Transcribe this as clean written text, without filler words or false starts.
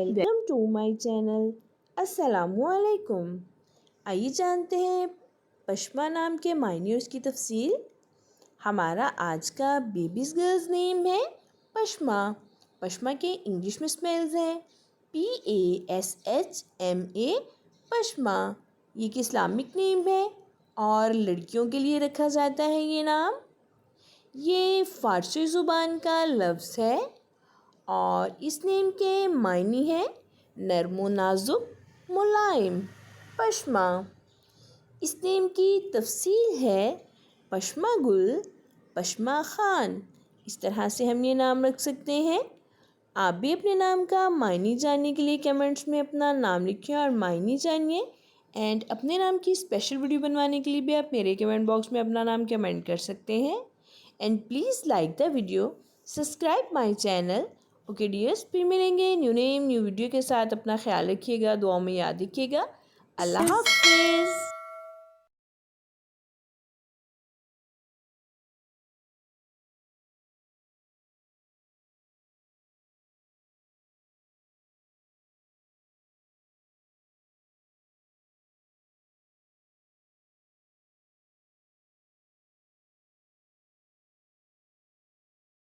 Welcome to my channel. السلام علیکم۔ آئیے جانتے ہیں پشما نام کے معنی اور اس کی تفصیل۔ ہمارا آج کا بیبیز گرلز نیم ہے پشما۔ پشما کے انگلش میں اسپیلز ہیں PASHMA، پشما۔ یہ ایک اسلامک نیم ہے اور لڑکیوں کے لیے رکھا جاتا ہے یہ نام۔ یہ فارسی زبان کا لفظ ہے اور اس نیم کے معنی ہیں نرم و نازک، ملائم، پشما۔ اس نیم کی تفصیل ہے پشما گل، پشما خان۔ اس طرح سے ہم یہ نام رکھ سکتے ہیں۔ آپ بھی اپنے نام کا معنی جاننے کے لیے کمنٹس میں اپنا نام لکھیں اور معنی جانیے، اینڈ اپنے نام کی اسپیشل ویڈیو بنوانے کے لیے بھی آپ میرے کمنٹ باکس میں اپنا نام کمنٹ کر سکتے ہیں۔ And please like the video, subscribe my channel. Okay dears, پھر ملیں گے نیو نیم نیو ویڈیو کے ساتھ۔ اپنا خیال رکھیے گا، دعاؤں میں یاد رکھیے گا۔ اللہ حافظ۔